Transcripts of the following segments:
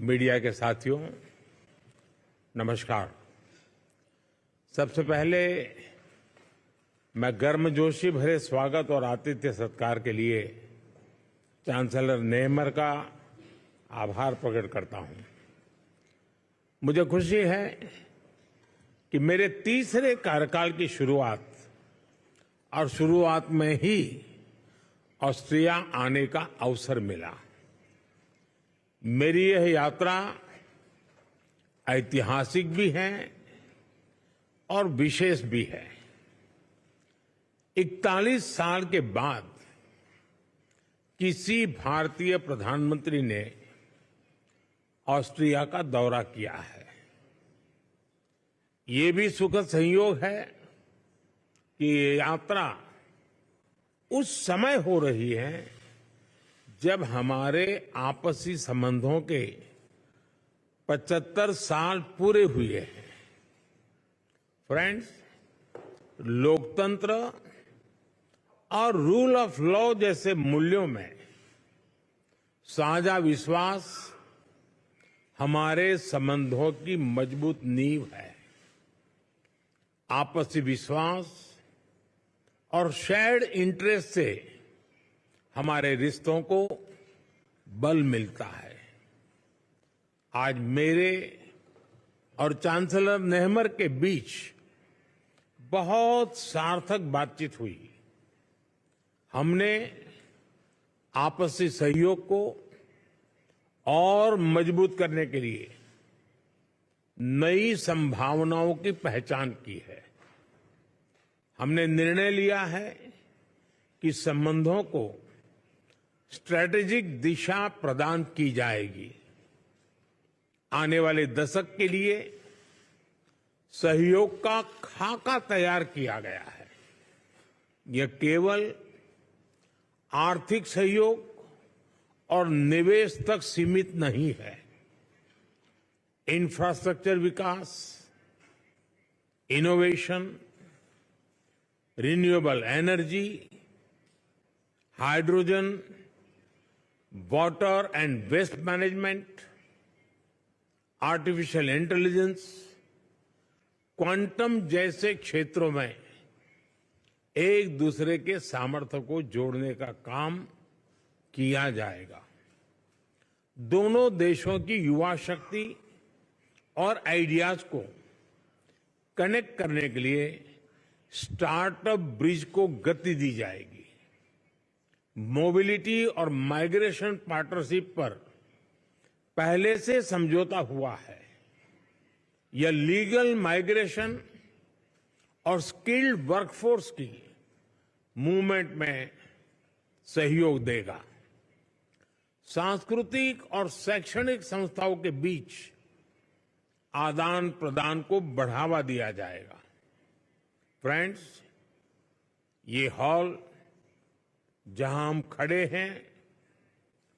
Media के साथियों, नमस्कार। सबसे पहले मैं गर्मजोशी भरे स्वागत और आतिथ्य सत्कार के लिए चांसलर नेमर का आभार प्रकट करता हूं। मुझे खुशी है कि मेरे तीसरे कार्यकाल की शुरुआत में ही ऑस्ट्रिया आने का अवसर मिला। मेरी यह यात्रा ऐतिहासिक भी है और विशेष भी है। 41 साल के बाद किसी भारतीय प्रधानमंत्री ने ऑस्ट्रिया का दौरा किया है। ये भी सुखद संयोग है कि ये यात्रा उस समय हो रही है जब हमारे आपसी संबंधों के 75 साल पूरे हुए हैं। फ्रेंड्स, लोकतंत्र और रूल ऑफ लॉ जैसे मूल्यों में साझा विश्वास हमारे संबंधों की मजबूत नींव है। आपसी विश्वास और शेयर्ड इंटरेस्ट से हमारे रिश्तों को बल मिलता है। आज मेरे और चांसलर नेहमर के बीच बहुत सार्थक बातचीत हुई। हमने आपसी सहयोग को और मजबूत करने के लिए नई संभावनाओं की पहचान की है। हमने निर्णय लिया है कि संबंधों को स्ट्रैटेजिक दिशा प्रदान की जाएगी। आने वाले दशक के लिए सहयोग का खाका तैयार किया गया है। यह केवल आर्थिक सहयोग और निवेश तक सीमित नहीं है। इंफ्रास्ट्रक्चर विकास, innovation, renewable energy, hydrogen, water and waste management, artificial intelligence, quantum जैसे क्षेत्रों में एक दूसरे के सामर्थ्य को जोड़ने का काम किया जाएगा। दोनों देशों की युवा शक्ति और आइडियाज को कनेक्ट करने के लिए स्टार्टअप ब्रिज को गति दी जाएगी। मोबिलिटी और माइग्रेशन पार्टनरशिप पर पहले से समझौता हुआ है। यह लीगल माइग्रेशन और स्किल्ड वर्कफोर्स की मूवमेंट में सहयोग देगा। सांस्कृतिक और शैक्षणिक संस्थाओं के बीच आदान प्रदान को बढ़ावा दिया जाएगा। फ्रेंड्स, ये हॉल जहां हम खड़े हैं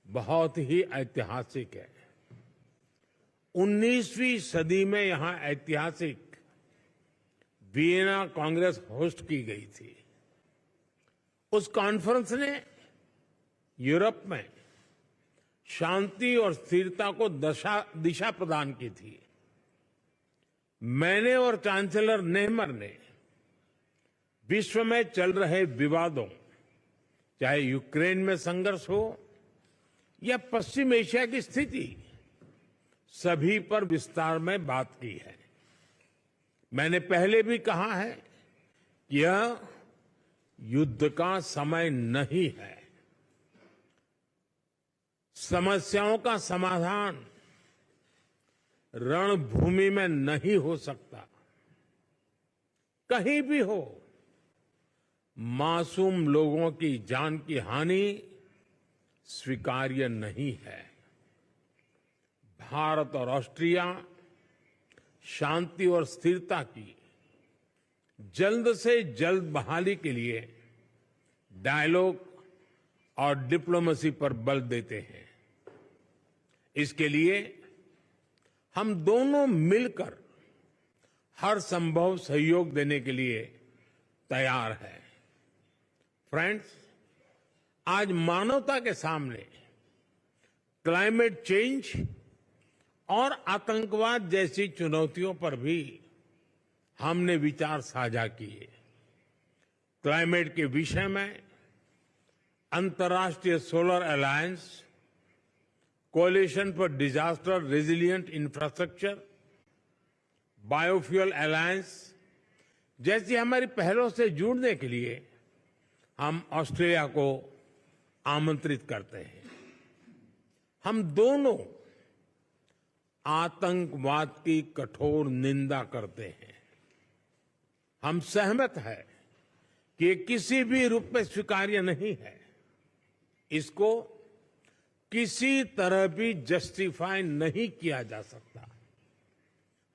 बहुत ही ऐतिहासिक है। 19वीं सदी में यहां ऐतिहासिक वियना कांग्रेस होस्ट की गई थी। उस कॉन्फ्रेंस ने यूरोप में शांति और स्थिरता को दिशा प्रदान की थी। मैंने और चांसलर नेहमर ने विश्व में चल रहे विवादों, चाहे यूक्रेन में संघर्ष हो या पश्चिम एशिया की स्थिति, सभी पर विस्तार में बात की है। मैंने पहले भी कहा है कि यह युद्ध का समय नहीं है। समस्याओं का समाधान रणभूमि में नहीं हो सकता। कहीं भी हो, मासूम लोगों की जान की हानि स्वीकार्य नहीं है। भारत और ऑस्ट्रिया शांति और स्थिरता की जल्द से जल्द बहाली के लिए डायलॉग और डिप्लोमेसी पर बल देते हैं। इसके लिए हम दोनों मिलकर हर संभव सहयोग देने के लिए तैयार हैं। फ्रेंड्स, आज मानवता के सामने क्लाइमेट चेंज और आतंकवाद जैसी चुनौतियों पर भी हमने विचार साझा किए। क्लाइमेट के विषय में अंतर्राष्ट्रीय solar alliance, coalition for disaster resilient infrastructure, biofuel alliance जैसी हमारी पहलों से जुड़ने के लिए हम ऑस्ट्रेलिया को आमंत्रित करते हैं। हम दोनों आतंकवाद की कठोर निंदा करते हैं। हम सहमत हैं कि ये किसी भी रूप में स्वीकार्य नहीं है। इसको किसी तरह भी जस्टिफाई नहीं किया जा सकता।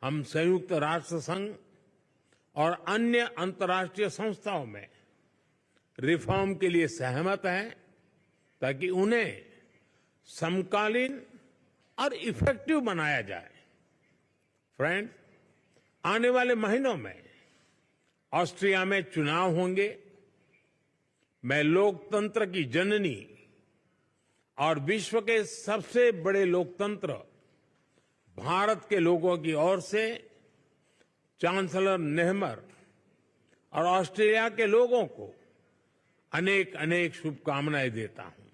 हम संयुक्त राष्ट्र संघ और अन्य अंतर्राष्ट्रीय संस्थाओं में रिफॉर्म के लिए सहमत हैं ताकि उन्हें समकालीन और इफेक्टिव बनाया जाए। फ्रेंड्स, आने वाले महीनों में ऑस्ट्रिया में चुनाव होंगे। मैं लोकतंत्र की जननी और विश्व के सबसे बड़े लोकतंत्र भारत के लोगों की ओर से चांसलर नेहमर और ऑस्ट्रेलिया के लोगों को अनेक अनेक शुभकामनाएं देता हूं।